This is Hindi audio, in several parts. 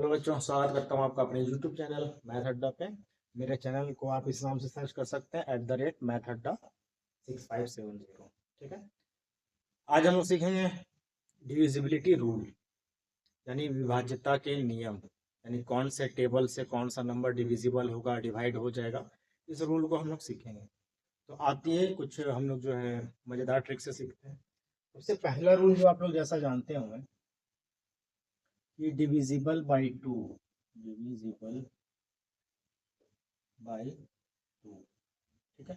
हेलो बच्चों, स्वागत करता हूँ आपका अपने यूट्यूब चैनल मैथ अड्डा पे। मेरे चैनल को आप इस नाम से सर्च कर सकते हैं @मैथ अड्डा 6570। ठीक है। आज हम लोग सीखेंगे डिविजिबिलिटी रूल, यानी विभाज्यता के नियम, यानी कौन से टेबल से कौन सा नंबर डिविजिबल होगा, डिवाइड हो जाएगा। इस रूल को हम लोग सीखेंगे। तो आती है कुछ हम लोग जो है मज़ेदार ट्रिक से सीखते हैं। सबसे पहला रूल जो आप लोग जैसा जानते होंगे कि divisible by two, divisible by two. ठीक है।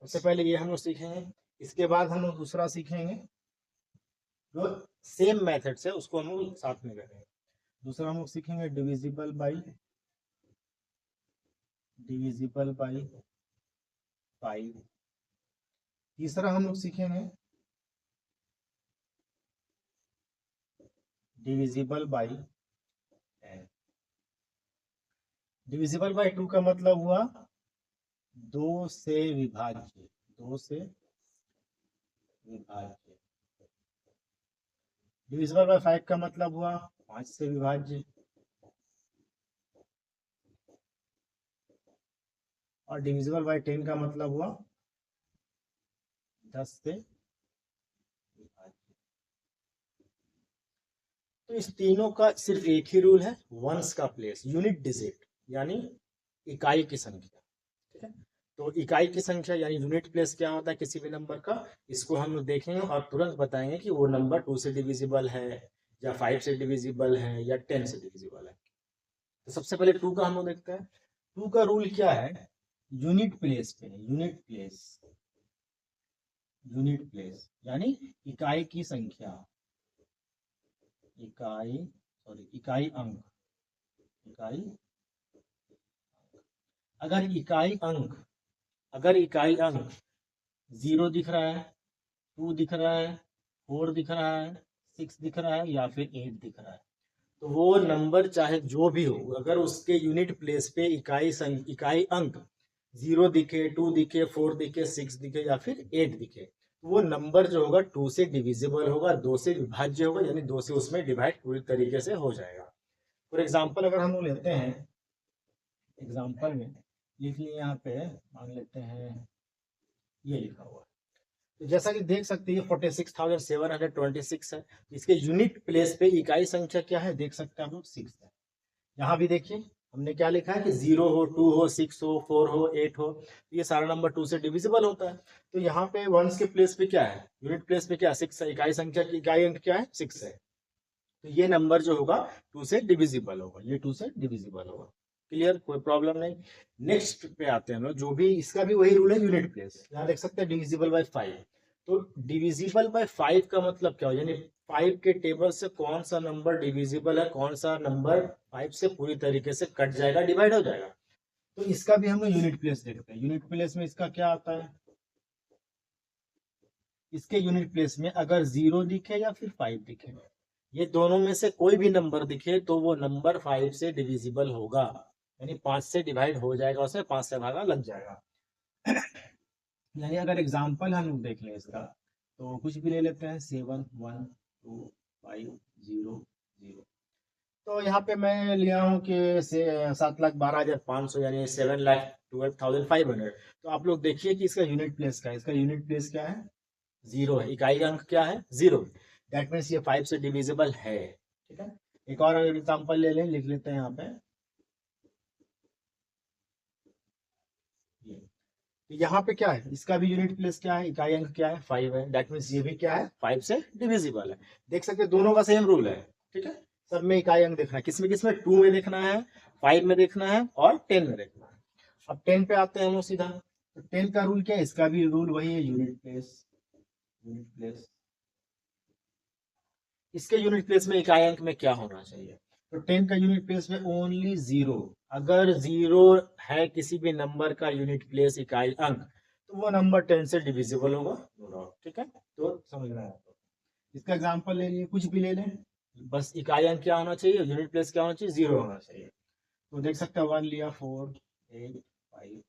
सबसे पहले ये हम लोग सीखेंगे। इसके बाद हम लोग दूसरा सीखेंगे जो सेम मेथड से उसको हम लोग साथ में करेंगे। दूसरा हम लोग सीखेंगे डिविजिबल बाई 5। तीसरा हम लोग सीखेंगे डिविजिबल बाई 10। डिविजिबल बाई 2 का मतलब हुआ 2 से विभाज्य, 2 से विभाज्य। डिविजिबल बाई 5 का मतलब हुआ 5 से विभाज्य। और डिविजिबल बाई 10 का मतलब हुआ 10 से विभाज्य। तो इस तीनों का सिर्फ एक ही रूल है, वंस का प्लेस, यूनिट डिजिट यानी इकाई की संख्या। ठीक है। तो इकाई की संख्या यानी यूनिट प्लेस क्या होता है किसी भी नंबर का, इसको हम लोग देखेंगे और तुरंत बताएंगे कि वो नंबर 2 से डिविजिबल है या 5 से डिविजिबल है या 10 से डिविजिबल है। तो सबसे पहले 2 का हम लोग देखते हैं। 2 का रूल क्या है, यूनिट प्लेस पे, यूनिट प्लेस, यूनिट प्लेस यानी इकाई की संख्या, इकाई अंक, इकाई अगर इकाई अंक 0 दिख रहा है, 2 दिख रहा है, 4 दिख रहा है, 6 दिख रहा है या फिर 8 दिख रहा है, तो वो नंबर चाहे जो भी हो, अगर उसके यूनिट प्लेस पे इकाई अंक 0 दिखे, 2 दिखे, 4 दिखे, 6 दिखे या फिर 8 दिखे, तो वो नंबर जो होगा 2 से डिविजिबल होगा, 2 से विभाज्य होगा, यानी 2 से उसमें डिवाइड पूरी तरीके से हो जाएगा। फॉर एग्जाम्पल अगर हम लोग लेते हैं, एग्जाम्पल में लिख लिए यहाँ पे, मान लेते हैं ये लिखा हुआ है। तो जैसा कि देख सकते हैं 46,726 है। इसके यूनिट प्लेस पे इकाई संख्या क्या है देख सकते हैं हम लोग, 6 है। यहाँ भी देखिए हमने क्या लिखा है कि 0 हो, 2 हो, 6 हो, 4 हो, 8 हो, तो ये सारा नंबर 2 से डिविजिबल होता है। तो यहाँ पे वंस के प्लेस पे क्या है, यूनिट प्लेस पे क्या 6 है, इकाई संख्या की इकाई अंक क्या है 6 है, तो ये नंबर जो होगा 2 से डिविजिबल होगा, ये 2 से डिविजिबल होगा। क्लियर, कोई प्रॉब्लम नहीं। नेक्स्ट पे आते हैं हम लोग, जो भी इसका भी वही रूल है, यूनिट प्लेस। यहाँ देख सकते हैं डिविजिबल बाय 5। तो डिविजिबल बाय 5 का मतलब क्या हो, यानी 5 के टेबल से कौन सा नंबर डिविजिबल है, कौन सा नंबर 5 से पूरी तरीके से कट जाएगा, डिवाइड हो जाएगा। तो इसका भी हम लोग यूनिट प्लेस देखते हैं। यूनिट प्लेस में इसका क्या आता है, इसके यूनिट प्लेस में अगर 0 दिखे या फिर 5 दिखे, ये दोनों में से कोई भी नंबर दिखे तो वो नंबर 5 से डिविजिबल होगा, यानी 5 से डिवाइड हो जाएगा, उसमें 5 से भागा लग जाएगा। यानी अगर एग्जाम्पल हम लोग देख लें इसका, तो कुछ भी ले लेते हैं, 7 1 2 5 0 0। तो यहाँ पे मैं लिया हूँ कि 7,12,500 यानी 7,12,500। तो आप लोग देखिए कि इसका यूनिट प्लेस क्या है, इसका यूनिट प्लेस क्या है, 0 है, इकाई अंक क्या है 0। दैट मीन्स ये 5 से डिविजिबल है। ठीक है। एक और एग्जांपल ले लें, लिख लेते हैं यहाँ पे, ये यहाँ पे क्या है, इसका भी यूनिट प्लेस क्या है, इकाई अंक क्या है 5 है। दैट मीन्स ये भी क्या है 5 से डिविजिबल है। देख सकते हैं दोनों का सेम रूल है। ठीक है। सब में इकाई अंक देखना है, किसमें किसमें, 2 में देखना है, 5 में देखना है और 10 में देखना है। अब 10 पे आते हैं हम लोग सीधा। तो 10 का रूल क्या है, इसका भी रूल वही है, यूनिट प्लेस, यूनिट प्लेस। इसके यूनिट प्लेस में इकाई अंक में क्या होना चाहिए, तो 10 का यूनिट प्लेस में ओनली 0। अगर 0 है किसी भी नंबर का यूनिट प्लेस इकाई अंक, तो वो नंबर 10 से डिविजिबल होगा, नो डाउट। ठीक है, तो समझना है आपको। इसका एग्जांपल ले लिए, कुछ भी ले लें, बस इकाई अंक क्या होना चाहिए, यूनिट प्लेस क्या होना चाहिए, 0 होना चाहिए। तो देख सकते हैं 1 लिया, 4 8 5,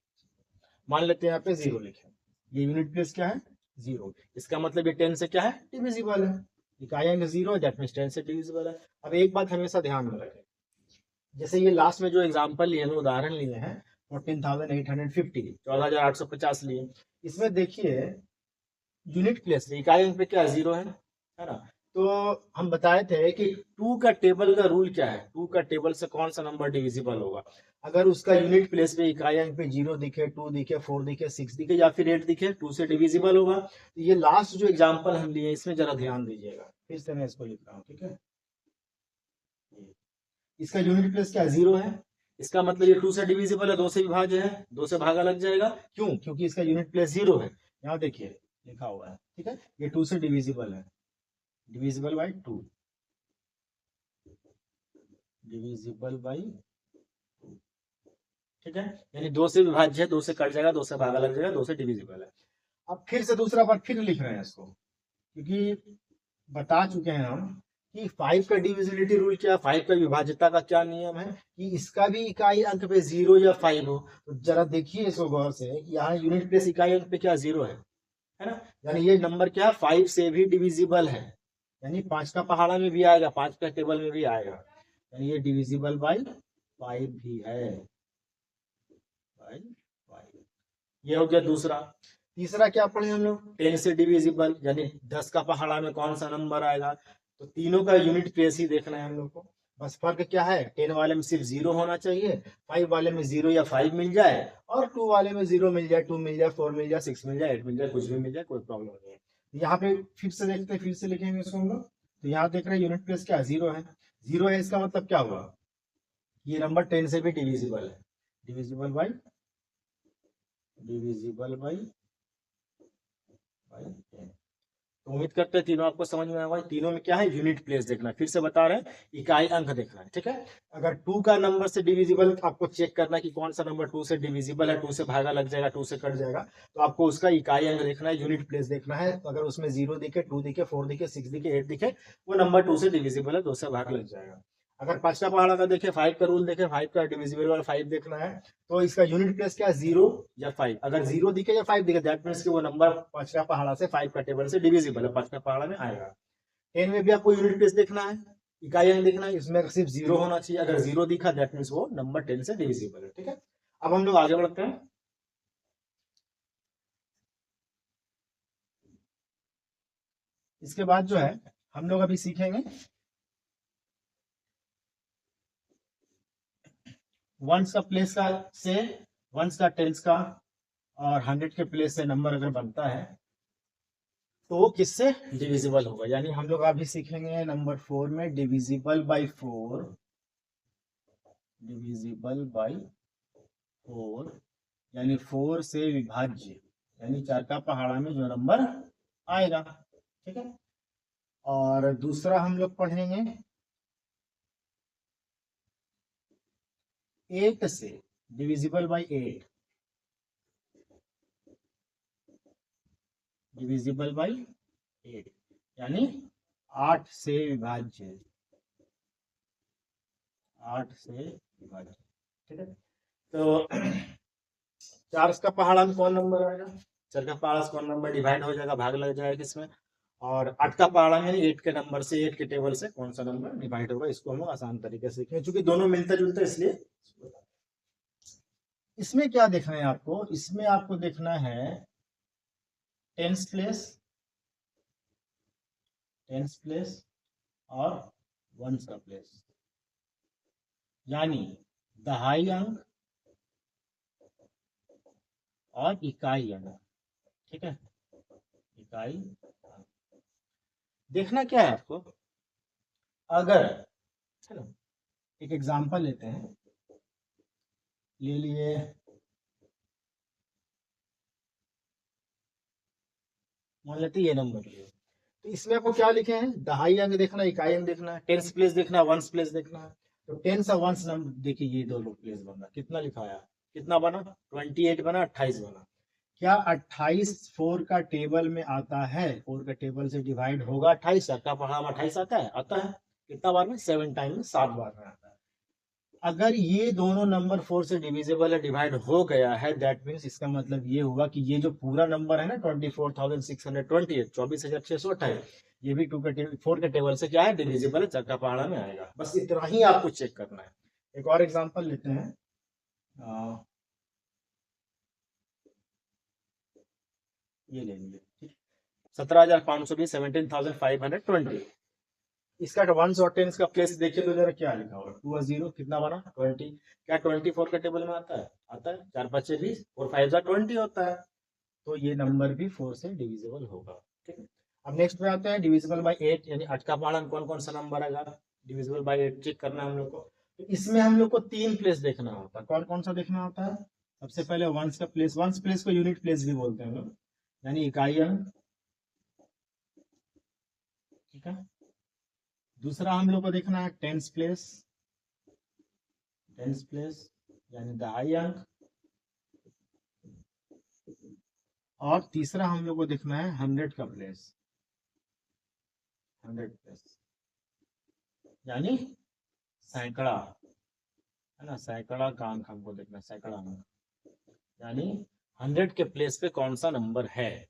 मान लेते हैं यहाँ पे 0 लिखे, ये यूनिट प्लेस क्या है 0। इसका मतलब ये 10 से क्या है डिविजिबल है, इकाई अंक 0, दैट मींस 10 से डिविजिबल है। अब एक बात हमेशा ध्यान में रखें, जैसे ये लास्ट में जो एग्जांपल लिए हैं, उदाहरण लिए हैं 14,850, 14,850 लिए। इसमें देखिए यूनिट प्लेस इकाई अंक पे क्या जीरो है ना। तो हम बताए थे कि टू का टेबल का रूल क्या है, टू का टेबल से कौन सा नंबर डिविजिबल होगा, अगर उसका यूनिट प्लेस पे इकाई अंक पे जीरो दिखे, टू दिखे, फोर दिखे, सिक्स दिखे या फिर एट दिखे, टू से डिविजिबल होगा। तो ये लास्ट जो एग्जाम्पल हम लिए इसमें जरा ध्यान दीजिएगा, फिर से मैं इसको लिख रहा हूँ, ठीक है। इसका यूनिट प्लेस क्या जीरो है, इसका मतलब ये टू से डिविजिबल है, दो से विभाज्य है, दो से भागा लग जाएगा, क्यों, क्योंकि इसका यूनिट प्लेस जीरो है। यहाँ देखिए लिखा हुआ है, ठीक है, ये टू से डिविजिबल है, divisible by two, divisible by, ठीक है, यानी दो से विभाज्य है, दो से कट जाएगा, दो से भागा लग जाएगा, दो से डिविजिबल है। अब फिर से दूसरा बार फिर लिख रहे हैं इसको, क्योंकि बता चुके हैं हम कि 5 का डिविजिबिलिटी रूल क्या, 5 का विभाज्यता का क्या नियम है कि इसका भी इकाई अंक पे 0 या 5 हो। तो जरा देखिए इसको गौर से कि यहाँ यूनिट प्लेस इकाई अंक पे क्या 0 है ना, यानी ये नंबर क्या 5 से भी डिविजिबल है, यानी 5 का पहाड़ा में भी आएगा, 5 का टेबल में भी आएगा, यानी ये डिविजिबल बाई 5 भी है, बाई 5। ये हो गया दूसरा। तीसरा क्या पढ़े हम लोग, 10 से डिविजिबल, यानी 10 का पहाड़ा में कौन सा नंबर आएगा। तो तीनों का यूनिट प्लेस ही देखना है हम लोग को, बस फर्क क्या है, 10 वाले में सिर्फ 0 होना चाहिए, 5 वाले में 0 या 5 मिल जाए, और 2 वाले में 0 मिल जाए, 2 मिल जाए, 4 मिल जाए, 6 मिल जाए, 8 मिल जाए, कुछ भी मिल जाए, कोई प्रॉब्लम नहीं है। यहाँ पे फिर से देखते हैं, फिर से लिखेंगे इसको हम लोग। तो यहाँ देख रहे हैं यूनिट प्लेस क्या 0 है, 0 है, इसका मतलब क्या हुआ, ये नंबर 10 से भी डिविजिबल है, डिविजिबल बाई, डिविजिबल बाई 10। तो उम्मीद करते हैं तीनों आपको समझ में आएगा। तीनों में क्या है, यूनिट प्लेस देखना है, फिर से बता रहे हैं इकाई अंक देखना है, ठीक है। अगर 2 का नंबर से डिविजिबल आपको चेक करना है कि कौन सा नंबर 2 से डिविजिबल है, 2 से भागा लग जाएगा, 2 से कट जाएगा, तो आपको उसका इकाई अंक देखना है, यूनिट प्लेस देखना है। तो अगर उसमें 0 दिखे, 2 दिखे, 4 दिखे, 6 दिखे, 8 दिखे, वो नंबर 2 से डिविजिबल है, 2 से भाग लग जाएगा। अगर 5 का पहाड़ा का देखे, 5 का रूल देखे, 5 का डिविजिबल वाला 5 देखना है, तो इसका यूनिट प्लेस क्या है 0 या 5। अगर 0 दिखे या 5 दिखे, दैट मीन्स कि वो नंबर 5 का पहाड़ा से 5 का टेबल से डिविजिबल है, 5 का पहाड़ा में आएगा। 10 में भी आपको यूनिट प्लेस देखना है, इकाई अंक देखना है, इसमें सिर्फ 0 होना चाहिए, अगर 0 दिखा दैट मीन्स वो नंबर 10 से डिविजिबल है, ठीक है। अब हम लोग आगे बढ़ते हैं। इसके बाद जो है हम लोग अभी सीखेंगे वंस का प्लेस का से, वंस का टेंस का, और 100 के प्लेस से नंबर अगर बनता है तो वो किससे डिविजिबल होगा। यानी हम लोग अभी सीखेंगे नंबर 4 में डिविजिबल बाई 4, डिविजिबल बाई 4, यानी 4 से विभाज्य, यानी 4 का पहाड़ा में जो नंबर आएगा, ठीक है। और दूसरा हम लोग पढ़ेंगे 8 से डिविजिबल बाई 8, डिविजिबल बाई 8, यानी 8 से विभाज्य, 8 से विभाज्य, ठीक है। तो 4 का पहाड़ा में कौन नंबर आएगा, 4 का पहाड़ा से कौन नंबर डिवाइड हो जाएगा, भाग लग जाएगा किसमें, और 8 का पहाड़ा में 8 के नंबर से, 8 के टेबल से कौन सा नंबर डिवाइड होगा, इसको हम आसान तरीके से सीखेंगे, क्योंकि दोनों मिलता जुलता इसलिए। इसमें क्या देखना है आपको, इसमें आपको देखना है टेंस प्लेस, टेंस प्लेस और वंस का प्लेस, यानी दहाई अंक और इकाई अंक, ठीक है, इकाई अंक देखना क्या है आपको। अगर चलो एक एग्जांपल लेते हैं, ले लिए मान लेते ये नंबर लिए, तो इसमें आपको क्या लिखे हैं, दहाई अंक देखना, इकाई अंक देखना, टेंस प्लेस देखना, वंस प्लेस देखना है। तो टेंस और वंस नंबर देखिए, ये दो प्लेस बना, कितना लिखाया, कितना बना 28 बना, 28 बना। क्या 28 4 का टेबल में आता है, 4 का टेबल से डिवाइड होगा 28, का पहाड़ा में 28 आता है, आता है कितना बार में 7 टाइम में, 7 बार में आता है। अगर ये दोनों नंबर 4 से डिविजिबल है, डिवाइड हो गया है, दैट मीन्स इसका मतलब ये हुआ कि ये जो पूरा नंबर है ना 24,628, 24,628, ये भी 4 के टेबल से क्या है डिविजिबल है, 4 का पहाड़ा में आएगा। बस इतना ही आपको चेक करना है, एक और एग्जांपल लेते हैं। ये ले लीजिए 17,520 17,520। इसका 1 और 10 का प्लेस देखिए तो जरा क्या लिखा होगा, 2 और 0 कितना बना 20। क्या 24 का टेबल में आता है? आता है। 4 5 20 और 5 जा 20 होता है, तो ये नंबर भी 4 से डिविजिबल होगा। ठीक है। अब नेक्स्ट पे आते हैं डिविजिबल बाय 8, यानी 8 का पालन कौन कौन सा नंबर आएगा, डिविजिबल बाय 8 चेक करना है हम लोग को। तो इसमें हम लोग को 3 प्लेस देखना होता है। कौन कौन सा देखना होता है? सबसे पहले वंस का प्लेस, वंस प्लेस को यूनिट प्लेस भी बोलते हैं हम लोग, यानी इकाई अंक। ठीक है। दूसरा हम लोग को देखना है टेंस प्लेस, टेंस प्लेस यानी दहाई अंक। और तीसरा हम लोग को देखना है 100 का प्लेस, 100 प्लेस यानी सैकड़ा, है ना, सैकड़ा का अंक हमको देखना है, सैकड़ा अंक यानी 100 के प्लेस पे कौन सा नंबर है।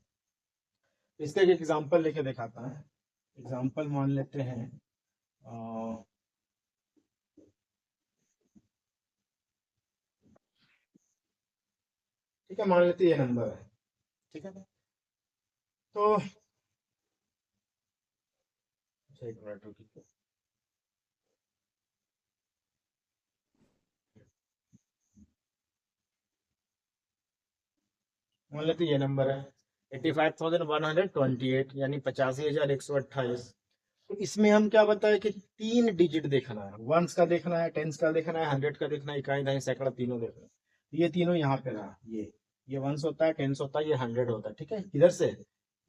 इसका एक एग्जांपल लेके दिखाता है। एग्जांपल मान लेते हैं ठीक है, मान लेते हैं ये नंबर है। ठीक है, तो एक मिनट रुकिए। मान लेते हैं ये नंबर है 85,128 यानी 85,128। तो इसमें हम क्या बताए कि 3 डिजिट देखना है, वंस का देखना है, टेंस का देखना है, 100 का देखना है, इकाई दहाई सैकड़ा तीनों देखना है। ये तीनों यहाँ पे रहा, ये वंस होता है, टेंस होता है, ये 100 होता है। ठीक है, किधर से?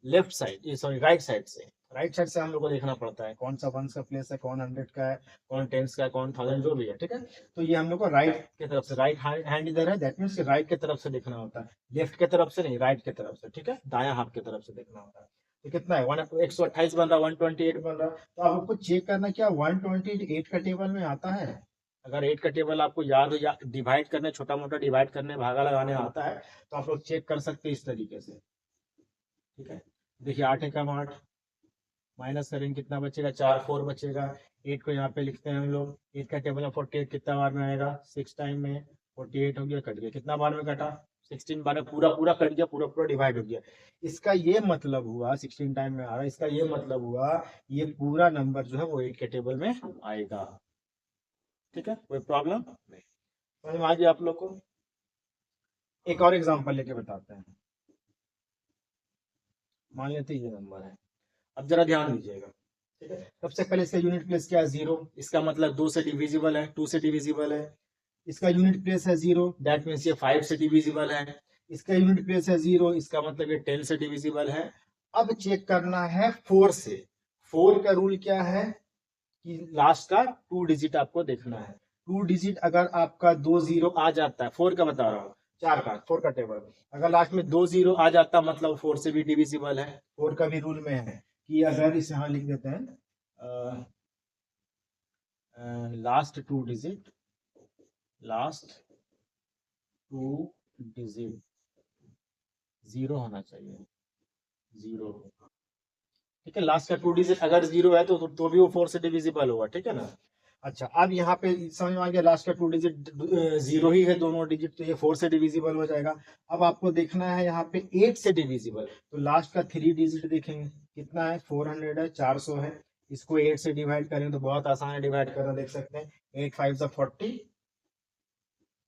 लेफ्ट साइड, ये सॉरी राइट साइड से। राइट साइड से हम लोग को देखना पड़ता है कौन सा वंस का प्लेस है, कौन 100 का है, कौन टेंस का है, कौन 1000 जो भी है। ठीक है, तो ये हम लोग को राइट की तरफ से, राइट हैंड इधर है, दैट मीन्स राइट की तरफ से देखना होता है, लेफ्ट की तरफ से नहीं, राइट की तरफ से। ठीक है, दाया हाथ की तरफ से देखना होता है। तो कितना है 128 बन रहा, 128 बन रहा। तो आपको चेक करना क्या 128 का टेबल में आता है। अगर 8 का टेबल आपको याद हो या डिवाइड करने, छोटा मोटा डिवाइड करने, भागा लगाने आता है, तो आप लोग चेक कर सकते हैं इस तरीके से। ठीक है, देखिए 8 एकम 8, माइनस करेंगे कितना बचेगा, 4 4 बचेगा। 8 को यहाँ पे लिखते हैं हम लोग, 8 का टेबल में 48 कितना बार में आएगा, 6 टाइम में। 48 हो गया, कट गया, कितना बार में कटा, 16 बार में, पूरा पूरा कट गया, पूरा पूरा डिवाइड हो गया। इसका ये मतलब हुआ 16 टाइम में आ रहा है, इसका ये मतलब हुआ ये पूरा नंबर जो है वो 8 के टेबल में आएगा। ठीक है, कोई प्रॉब्लम नहीं, समझ में आ गया आप लोग को। एक और एग्जाम्पल लेके बताते हैं। मान लेते हैं ये नंबर है, अब जरा ध्यान दीजिएगा। ठीक है, सबसे पहले इसका यूनिट प्लेस क्या है, 0, इसका मतलब 2 से डिविजिबल है, 2 से डिविजिबल है। इसका यूनिट प्लेस है 0, दैट मीन्स ये 5 से डिविजिबल है। इसका यूनिट प्लेस है 0, इसका मतलब ये 10 से डिविजिबल है। अब चेक करना है 4 से। 4 का रूल क्या है कि लास्ट का 2 डिजिट आपको देखना है। 2 डिजिट अगर आपका 2 0 आ जाता है, 4 का बता रहा हूँ, 4 का टेबल, अगर लास्ट में 2 0 आ जाता मतलब 4 से भी डिविजिबल है। 4 का भी रूल में है कि अगर इसे यहाँ लिख देते हैं लास्ट 2 डिजिट, लास्ट 2 डिजिट 0 होना चाहिए, 0। ठीक है, लास्ट का 2 डिजिट अगर 0 है तो भी वो 4 से डिविजिबल होगा। ठीक है ना। अच्छा, अब यहाँ पे समझ में आ गया, लास्ट का 2 डिजिट 0 ही है, दोनों डिजिट, तो ये 4 से डिविजिबल हो जाएगा। अब आपको देखना है यहाँ पे 8 से डिविजिबल, तो लास्ट का 3 डिजिट देखेंगे कितना है, 400 है, 400 है। इसको 8 से डिवाइड करें तो बहुत आसान है डिवाइड करना, देख सकते हैं 8 5 40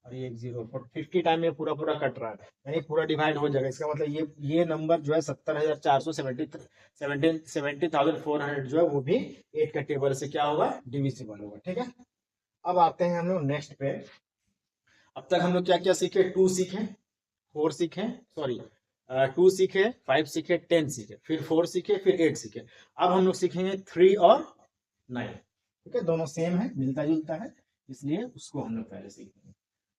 और ये 0 50 टाइम में पूरा पूरा कट रहा है, यानी पूरा डिवाइड हो जाएगा। इसका मतलब ये नंबर जो है 70,470 जो है वो भी 8 का टेबल से क्या होगा, डिविजिबल होगा। ठीक है, अब आते हैं हम लोग नेक्स्ट पे। अब तक हम लोग क्या क्या सीखे, 2 सीखे, 4 सीखे, सॉरी 2 सीखे, 5 सीखे, 10 सीखे, फिर 4 सीखे, फिर 8 सीखे। अब हम लोग सीखेंगे 3 और 9। ठीक है, दोनों सेम है, मिलता जुलता है, इसलिए उसको हम लोग पहले सीखेंगे।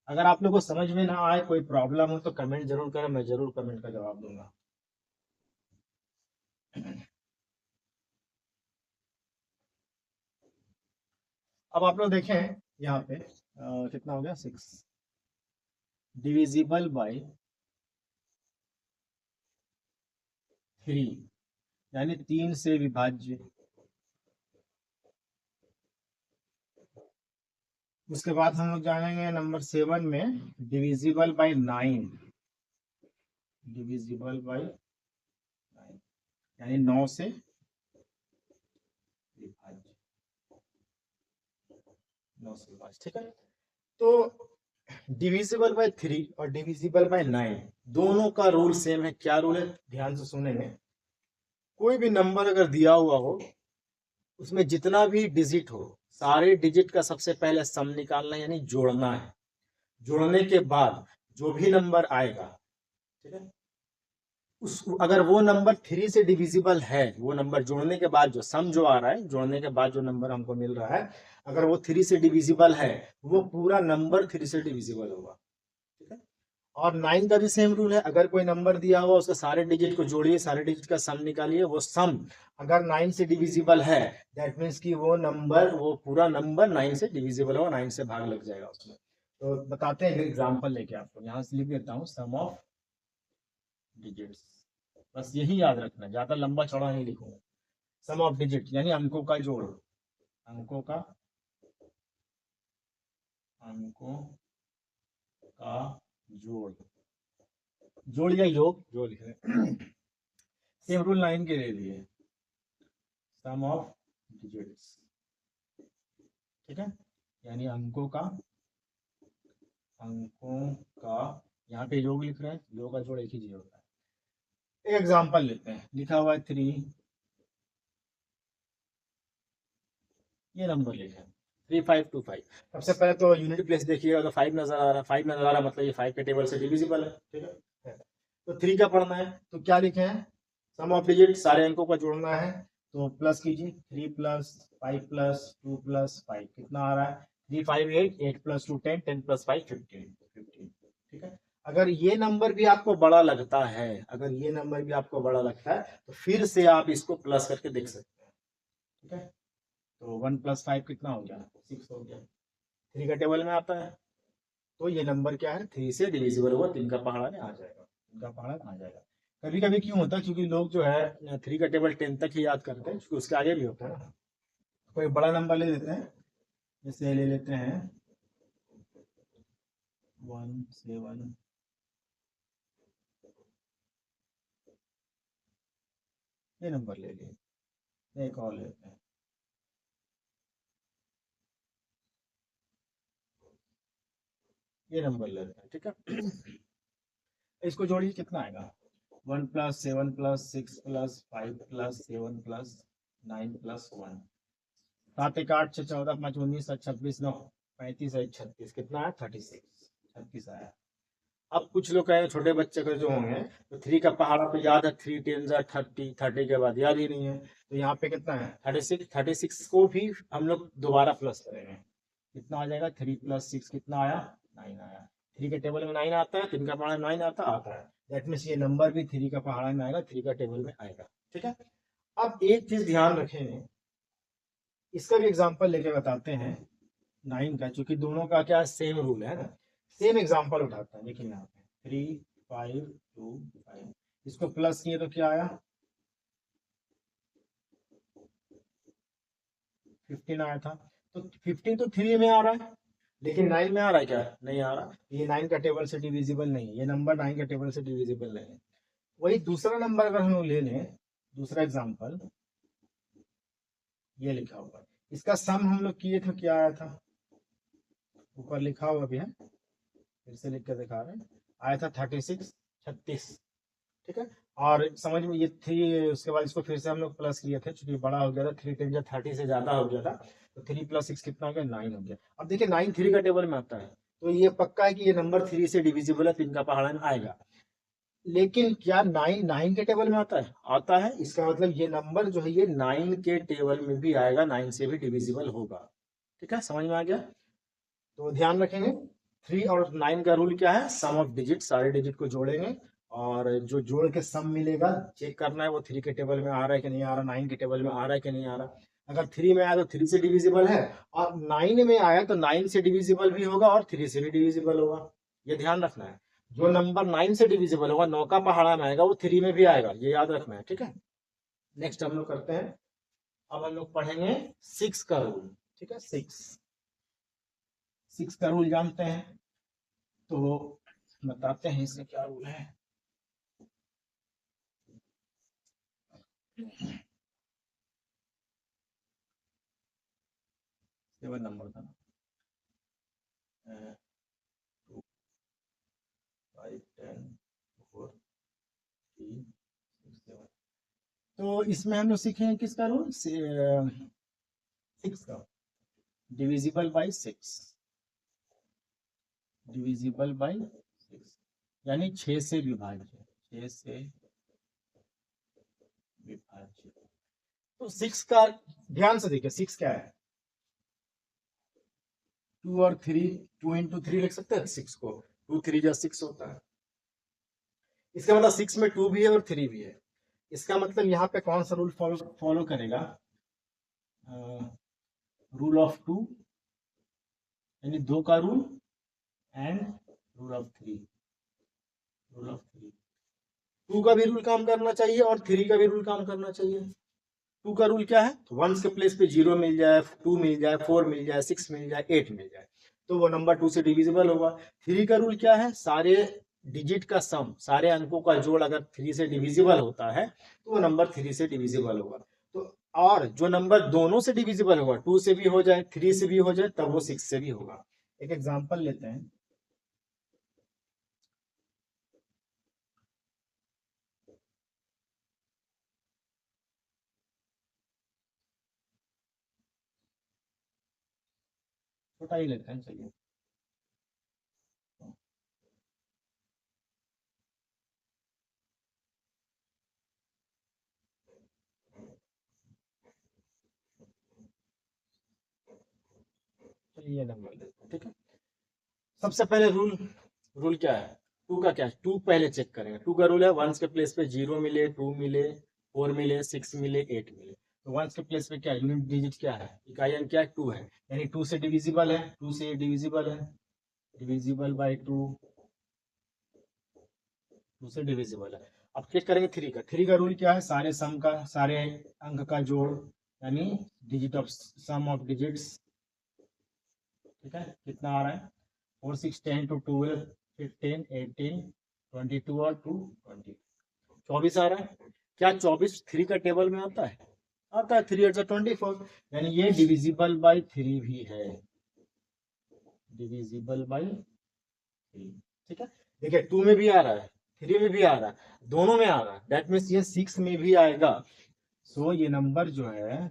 अगर आप लोग को समझ में ना आए, कोई प्रॉब्लम हो तो कमेंट जरूर करें, मैं जरूर कमेंट का जवाब दूंगा। अब आप लोग देखें यहाँ पे कितना हो गया, 6 डिविजिबल बाय 3 यानी 3 से विभाज्य। उसके बाद हम लोग जानेंगे नंबर 7 में डिविजिबल बाय 9, डिविजिबल बाय 9 यानी 9 से विभाज्य, 9 से विभाज्य। ठीक है, तो डिविजिबल बाय 3 और डिविजिबल बाय 9 दोनों का रूल सेम है। क्या रूल है, ध्यान से सुनेंगे। कोई भी नंबर अगर दिया हुआ हो, उसमें जितना भी डिजिट हो, सारे डिजिट का सबसे पहले सम निकालना है, यानी जोड़ना है। जोड़ने के बाद जो भी नंबर आएगा, ठीक है, उस अगर वो नंबर 3 से डिविजिबल है, वो नंबर जोड़ने के बाद जो सम जो आ रहा है, जोड़ने के बाद जो नंबर हमको मिल रहा है, अगर वो 3 से डिविजिबल है, वो पूरा नंबर 3 से डिविजिबल होगा। ठीक है, और 9 का भी सेम रूल है। अगर कोई नंबर दिया हुआ, उसके सारे डिजिट को जोड़िए, सारे डिजिट का सम निकालिए, वो सम अगर 9 से डिविजिबल है, दैट मीन्स कि वो नंबर, वो पूरा नंबर 9 से डिविजिबल होगा, 9 से भाग लग जाएगा उसमें। तो बताते हैं एग्जांपल लेके आपको, यहाँ से लिख देता हूँ सम ऑफ डिजिट्स। बस यही याद रखना, ज्यादा लंबा चौड़ा नहीं लिखूंगा। सम ऑफ डिजिट यानी अंकों का जोड़, अंकों का जोड़, जोड़ या योग, जो लिख रहे सेम रूल 9 के लिए, सम ऑफ डिजिट्स। ठीक है, यानी अंकों का यहाँ पे योग लिख रहा है, योग का जोड़ एक ही चीज होता है। एक एग्जांपल लेते हैं, लिखा हुआ है 3, ये नंबर लिखा है 3525। सबसे पहले तो यूनिट प्लेस देखिएगा, तो 5 नजर आ रहा है, 5 नजर आ रहा है, मतलब ये 5 के टेबल से डिविजिबल है। ठीक है, तो 3 का पढ़ना है, तो क्या लिखे हैं, सम ऑफ डिजिट, सारे अंकों का जोड़ना है, तो प्लस कीजिए, 3 प्लस 5 प्लस 2 प्लस 5 कितना आ रहा है, 3 5 8, 8 प्लस 2 10, 10 प्लस 5 15। ठीक है, अगर ये नंबर भी आपको बड़ा लगता है, अगर ये नंबर भी आपको बड़ा लगता है, तो फिर से आप इसको प्लस करके देख सकते हैं। ठीक है, तो 1 प्लस 5 कितना हो गया, 6 हो गया, 3 का टेबल में आता है, तो ये नंबर क्या है, 3 से डिविजिबल हुआ, 3 का पहाड़ा में आ जाएगा, 3 का पहाड़ा आ जाएगा। कभी कभी क्यों होता है, क्योंकि लोग जो है 3 का टेबल 10 तक ही याद करते हैं, क्योंकि उसके आगे भी होता है ना। कोई बड़ा नंबर ले लेते हैं, जैसे ले लेते हैं 1 7, ये नंबर ले लिए, एक और लेते हैं, ये नंबर लेते हैं। ठीक है, इसको जोड़िए, कितना आएगा, 1 plus 7 plus 6 plus 5 plus 7 plus 9 plus 1, 7 1 8 6 14 5 19 26 9 35 36, कितना है 36, 36 आया। अब कुछ लोग कहें छोटे बच्चे के जो होंगे, तो 3 का पहाड़ा तो याद है, 3 10 30, 30 के बाद याद ही नहीं है, तो यहाँ पे कितना है 36, 36 को भी हम लोग दोबारा प्लस करेंगे, कितना आ जाएगा, 3 प्लस 6 कितना आया, 9 आया। 3 के टेबल में 9 आता है, 3 का पहाड़ा 9 आता है, दैट मीन्स ये नंबर भी 3 का पहाड़ा में आएगा, 3 का टेबल में आएगा। ठीक है, अब एक चीज ध्यान रखें, इसका भी एग्जाम्पल लेके बताते हैं 9 का, चूंकि दोनों का क्या सेम रूल है ना, सेम एग्जाम्पल उठाते हैं। देखिए यहाँ पे 3 5 2 5, इसको प्लस किए तो क्या आया, 15 आया था, तो 15 तो 3 में आ रहा है, लेकिन 9 में आ रहा है क्या, नहीं आ रहा, ये 9 का टेबल से डिविजिबल नहीं है, ये नंबर 9 का टेबल से डिविजिबल नहीं है। वही दूसरा नंबर अगर हम लोग ले लें, दूसरा एग्जाम्पल ये लिखा हुआ है, इसका सम हम लोग किए थे, क्या आया था, ऊपर लिखा हुआ भी है, फिर से लिख कर दिखा रहे हैं, आया था 36 36। ठीक है, और समझ में ये 3, उसके बाद इसको फिर से हम लोग प्लस किए थे, चूंकि बड़ा हो गया था, 3 10 30 से ज्यादा हो गया था, तो 3 प्लस 6 कितना हो गया, 9 हो गया। अब देखिए 9 3 का टेबल में आता है, तो ये पक्का है कि ये नंबर 3 से डिविजिबल है, 3 का पहाड़ा में आएगा। लेकिन क्या 9 के टेबल में आता है, आता है, इसका मतलब ये नंबर जो है ये 9 के टेबल में भी आएगा, 9 से भी डिविजिबल होगा। ठीक है, समझ में आ गया, तो ध्यान रखेंगे 3 और 9 का रूल क्या है, सम ऑफ डिजिट, सारे डिजिट को जोड़ेंगे, और जो जोड़ के सम मिलेगा चेक करना है वो 3 के टेबल में आ रहा है कि नहीं आ रहा, 9 के टेबल में आ रहा है कि नहीं आ रहा। अगर 3 में आया तो 3 से डिविजिबल है, और 9 में आया तो 9 से डिविजिबल भी होगा और 3 से भी डिविजिबल होगा, ये ध्यान रखना है। जो नंबर 9 से डिविजिबल होगा, 9 का पहाड़ा में आएगा, वो 3 में भी आएगा, ये याद रखना है। ठीक है, नेक्स्ट हम लोग करते हैं, अब हम लोग पढ़ेंगे 6 का रूल। ठीक है, 6 6 का रूल जानते हैं, तो बताते हैं इससे क्या रूल है। सेवन नंबर था, 2 5 10 4 3 6 7। तो इसमें हम लोग सीखे हैं किसका रूल, 6 का, डिविजिबल बाई 6, डिविजिबल बाई 6 यानी 6 से विभाज्य, 6 से विभाज्य। तो 6 का ध्यान से देखिए, 6 क्या है, 2 और 3, 2 इंटू 3 लिख सकते हैं 6 को, 2 3 जा 6 होता है। इसका मतलब 6 में 2 भी है और 3 भी है। इसका मतलब यहाँ पे कौन सा रूल फॉलो करेगा, रूल ऑफ 2 यानी 2 का rule and rule of 3, rule of 3। 2 का भी रूल काम करना चाहिए और 3 का भी रूल काम करना चाहिए। 2 का रूल क्या है, तो वंस के प्लेस पे 0 मिल जाए, 2 मिल जाए, 4 मिल जाए, 6 मिल जाए, 8 मिल जाए, तो वो नंबर 2 से डिविजिबल होगा। 3 का रूल क्या है, सारे डिजिट का सम, सारे अंकों का जोड़ अगर 3 से डिविजिबल होता है तो वो नंबर 3 से डिविजिबल होगा। तो और जो नंबर दोनों से डिविजिबल होगा, 2 से भी हो जाए, 3 से भी हो जाए, तब वो 6 से भी होगा। एक एग्जांपल लेते हैं, छोटा ही लेते हैं, चलिए। चलिए ये नंबर लेते हैं, ठीक है। सबसे पहले रूल क्या है, 2 का क्या है, 2 पहले चेक करेंगे। 2 का रूल है वंस के प्लेस पे 0 मिले, 2 मिले, 4 मिले, 6 मिले, 8 मिले। तो वंस के प्लेस पे क्या है, यूनिट डिजिट क्या है, इकाई अंक क्या है, 2 है, यानी 2 से डिविजिबल है, 2 से डिविजिबल है, डिविजिबल बाय 2, 2 से डिविजिबल है। अब चेक करेंगे 3 का। 3 का रूल क्या है, सारे सम का, सारे अंक का जोड़, यानी digit of sum of digits, ठीक है। कितना आ रहा है, 4 6 10 to 12 15 18 22 और 2 20, 24 आ रहा है। क्या 24 3 का टेबल में आता है, आता है। 3 8 24, यानी ये डिविजिबल बाय 3 भी है, डिविजिबल बाय 3, ठीक है। देखिए 2 में भी आ रहा है, 3 में भी आ रहा है, दोनों में आ रहा है, दैट मीन्स ये 6 में भी आएगा। सो ये नंबर जो है,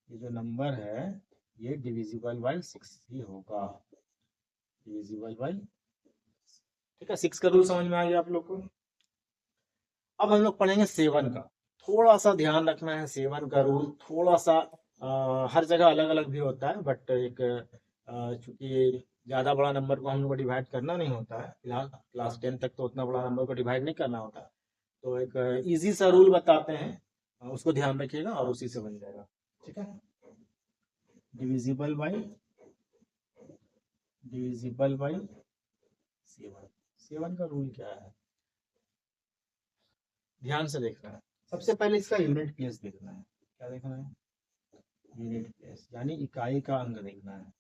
ये जो नंबर है, ये डिविजिबल बाय 6 ही होगा, डिविजिबल बाय, ठीक है। 6 का रूल समझ में आ गया आप लोग को। अब हम लोग पढ़ेंगे 7 का। थोड़ा सा ध्यान रखना है, 7 का रूल थोड़ा सा हर जगह अलग अलग भी होता है, बट एक चूंकि ज़्यादा बड़ा नंबर को हम लोग को डिवाइड करना नहीं होता है, फिलहाल क्लास 10 तक तो उतना बड़ा नंबर को डिवाइड नहीं करना होता, तो एक इजी सा रूल बताते हैं, उसको ध्यान रखिएगा और उसी से बन जाएगा, ठीक है। डिविजिबल बाई 7, 7 का रूल क्या है, ध्यान से देखना है। सबसे पहले इसका यूनिट प्लेस देखना है, क्या देखना है, यूनिट प्लेस यानी इकाई का अंक देखना है,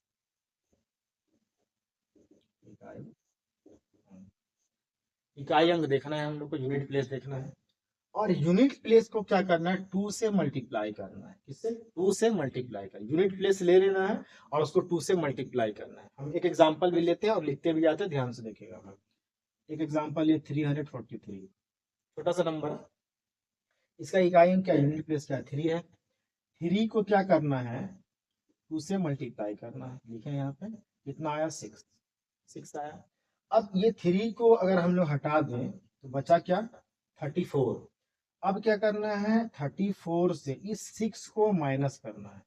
इकाई अंक देखना है हम लोग को, यूनिट प्लेस देखना है। और यूनिट प्लेस को क्या करना है, 2 से मल्टीप्लाई करना है, किससे, 2 से मल्टीप्लाई करना, यूनिट प्लेस ले लेना है और उसको 2 से मल्टीप्लाई करना है। हम एक एग्जांपल भी लेते हैं और लिखते भी जाते हैं, ध्यान से देखिएगा। एक एग्जांपल, ये 343, छोटा सा नंबर है, इसका इकाई अंक क्या, यूनिट प्लेस क्या है, 3 है। 3 को क्या करना है, 2 से मल्टीप्लाई करना है, लिखे यहाँ पे कितना आया, 6 आया। अब ये 3 को अगर हम लोग हटा दें तो बचा क्या, 34। अब क्या करना है, 34 से इस 6 को माइनस करना है,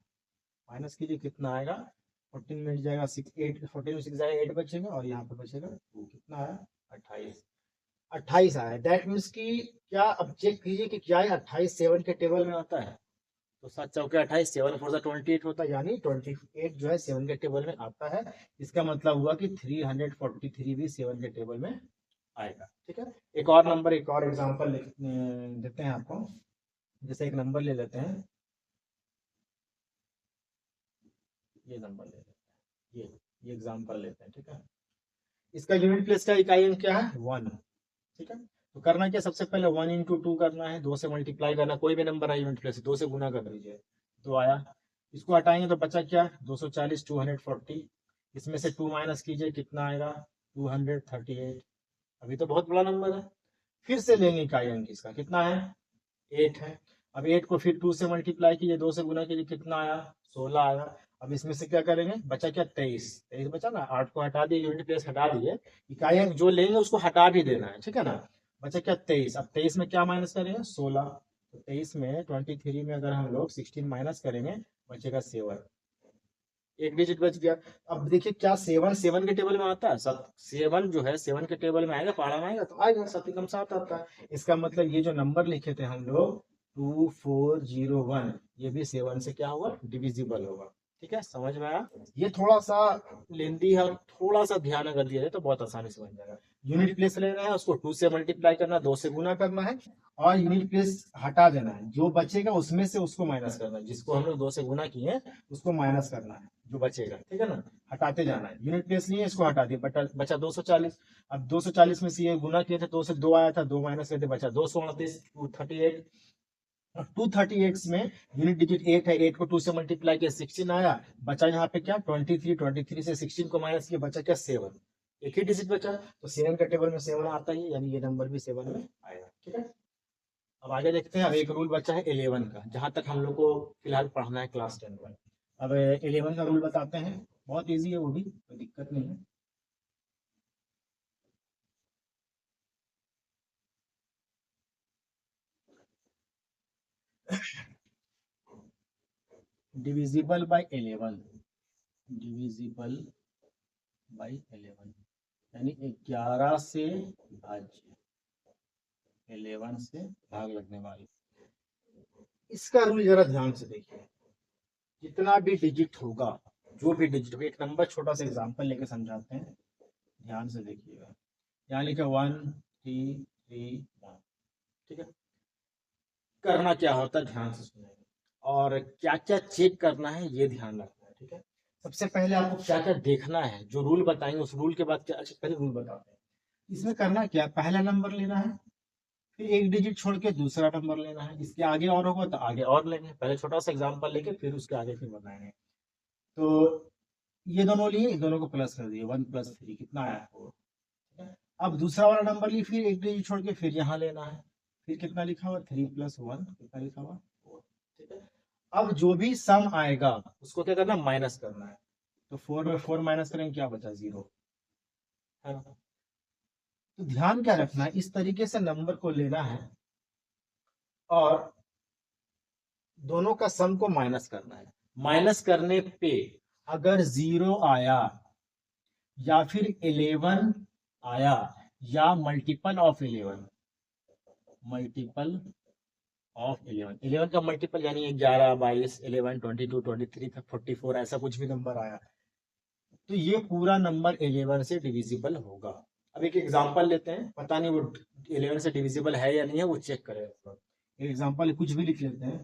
माइनस कीजिए कितना आएगा, 14 मिल जाएगा, 6 8 14 में 6 जाएगा, 8 बचेगा और यहाँ पे बचेगा 2, कितना आया, 28, 28 आया। दैट मीन्स कि क्या, अब चेक कीजिए कि क्या है 28 7 के टेबल में आता है, तो 7 चौके 28, 7 4 28 होता है, यानी 28 जो है 7 के टेबल में आता है। इसका मतलब हुआ कि 343 भी 7 के टेबल में आएगा, ठीक है। एक और नंबर, एक और एग्जांपल देते हैं आपको, जैसे एक नंबर ले लेते हैं, ये नंबर ले लेते हैं, ये एग्जांपल लेते हैं, ठीक है। इसका यूनिट प्लेस का इकाई अंक क्या है 1, ठीक है। तो करना क्या, सबसे पहले 1 इंटू 2 करना है, 2 से मल्टीप्लाई करना, कोई भी नंबर है यूनिट प्लेस 2 से गुना कर दीजिए तो आया। इसको हटाएंगे तो बचा क्या 240 240, इसमें से 2 माइनस कीजिए कितना आएगा 238। अभी तो बहुत बड़ा नंबर है। फिर से लेंगे इकाई अंक इसका कितना है 8 है। अब 8 को फिर 2 से मल्टीप्लाई कीजिए, 2 से गुना कीजिए कितना आया 16 आया। अब इसमें से क्या करेंगे, बचा क्या 23 बचा ना, 8 को हटा दिए, यूनिट प्लेस हटा दिए, इकाई अंक जो लेंगे उसको हटा भी देना है, ठीक है ना। बचा क्या 23, अब 23 में क्या माइनस करेंगे 16, तो 23 में 23 में अगर हम लोग 16 माइनस करेंगे बचेगा 7, एक डिजिट बच गया। अब देखिए क्या 7 के टेबल में आता है, 7 जो है 7 के टेबल में आएगा, पहाड़ा में आएगा तो आएगा, 7 एकम 7 आता है। इसका मतलब ये जो नंबर लिखे थे हम लोग 2401, ये भी 7 से क्या होगा डिविजिबल होगा, ठीक है। समझ में आया, ये थोड़ा सा लेंदी है और थोड़ा सा ध्यान अगर दिया जाए तो बहुत आसानी से बन जाएगा। यूनिट प्लेस लेना है, उसको 2 से मल्टीप्लाई करना, 2 से गुना करना है, और यूनिट प्लेस हटा देना है, जो बचेगा उसमें से उसको माइनस करना है, जिसको हम लोग 2 से गुना किए उसको माइनस करना है, जो बचेगा, ठीक है ना, हटाते जाना है। यूनिट प्लेस नहीं है, इसको हटा दिए, बचा 240। अब 240 में से ये गुना किए थे, 2 से 2 आया था, 2 माइनस करते बचा 238 238। 238 में यूनिट डिजिट 8 है, 8 को 2 से मल्टीप्लाई किया 16 आया, बचा यहाँ पे क्या 23, 23 से 16 को माइनस किया बचा क्या 7, एक ही डिजिट बचा, तो 7 का टेबल में 7 आता ही, यानी ये नंबर भी 7 में आएगा, ठीक है। अब आगे देखते हैं, अब एक रूल बचा है 11 का, जहां तक हम लोग को फिलहाल पढ़ना है क्लास 10 में। अब 11 का रूल बताते हैं, बहुत इजी है, वो भी कोई दिक्कत नहीं है। डिविजिबल बाय 11, डिविजिबल बाय 11 यानी 11 से भाज्य, 11 से भाग लगने वाली। इसका रूल जरा ध्यान से देखिए, जितना भी डिजिट होगा, जो भी डिजिट होगा, एक नंबर छोटा सा एग्जांपल लेके समझाते हैं, ध्यान से देखिएगा। यहाँ लिखा 1 3 3 1, ठीक है। करना क्या होता है ध्यान से सुनेंगे, और क्या क्या चेक करना है ये ध्यान रखना है, ठीक है। सबसे पहले आपको क्या क्या देखना है, जो रूल बताएंगे उस रूल के बाद क्या, अच्छा पहले रूल बताते हैं। इसमें करना क्या, पहला नंबर लेना है, फिर एक डिजिट छोड़ के दूसरा नंबर लेना है, इसके आगे और होगा तो आगे और लेंगे, पहले छोटा सा एग्जांपल लेके फिर उसके आगे फिर बनाएंगे। तो ये दोनों लिए, इन दोनों को प्लस कर दिए, 1 + 3 कितना आया 4, ठीक है। अब दूसरा वाला नंबर लिए, फिर एक डिजिट छोड़ के फिर यहाँ लेना है, फिर कितना लिखा हुआ 3 + 1 कितना लिखा हुआ 4, ठीक है। अब जो भी सम आएगा उसको क्या करना माइनस करना है, तो 4 में 4 माइनस करेंगे क्या बचा 0, है ना। तो ध्यान क्या रखना है, इस तरीके से नंबर को लेना है और दोनों का सम को माइनस करना है। माइनस करने पे अगर 0 आया या फिर 11 आया या मल्टीपल ऑफ 11, मल्टीपल ऑफ 11, 11 का मल्टीपल यानी 11 22 11 22 23 44 ऐसा कुछ भी नंबर आया तो ये पूरा नंबर 11 से डिविजिबल होगा। अब एक एग्जांपल लेते हैं, पता नहीं वो 11 से डिविजिबल है या नहीं है, वो चेक करें। एक एग्जांपल कुछ भी लिख लेते हैं,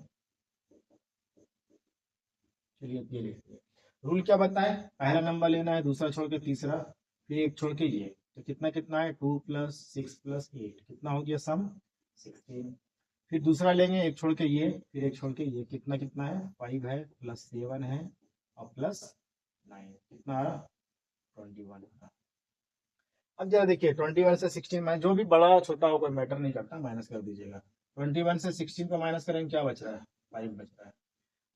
चलिए ये लिखते हैं। रूल क्या बताए, पहला नंबर लेना है, दूसरा छोड़ के तीसरा, फिर एक छोड़ के ये, तो कितना कितना है 2 + 6 + 8 कितना हो गया सम 16। फिर दूसरा लेंगे, एक छोड़ के ये, फिर एक छोड़ के ये, कितना कितना है 5 है +7 है और +9 कितना आ रहा 21। अब जरा देखिए 21 से 16 माइनस, जो भी बड़ा छोटा हो कोई मैटर नहीं करता, माइनस कर दीजिएगा। 21 से 16 को माइनस करेंगे क्या बच रहा है 5 बच रहा है।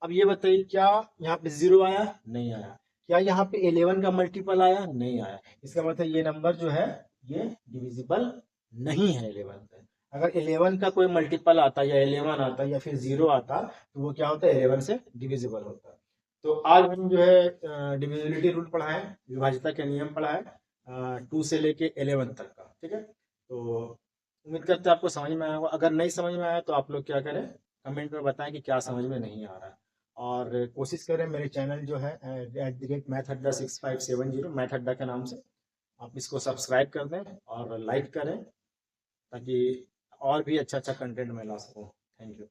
अब ये बताइए क्या यहाँ पे 0 आया नहीं आया, क्या यहाँ पे 11 का मल्टीपल आया नहीं आया, इसका मतलब ये नंबर जो है ये डिविजिबल नहीं है 11 से। अगर 11 का कोई मल्टीपल आता या 11 आता या फिर 0 आता तो वो क्या होता है 11 से डिविजिबल होता। तो आज हम जो है डिविजिबिलिटी रूल पढ़ा है, विभाज्यता के नियम पढ़ा है 2 से लेके 11 तक का, ठीक है। तो उम्मीद करते हैं आपको समझ में आया होगा, अगर नहीं समझ में आया तो आप लोग क्या करें कमेंट में बताएं कि क्या समझ में नहीं आ रहा है, और कोशिश करें मेरे चैनल जो है @mathadda6570 मैथ अड्डा के नाम से आप इसको सब्सक्राइब कर दें और लाइक करें ताकि और भी अच्छा अच्छा कंटेंट मैं ला सकूँ। Thank you.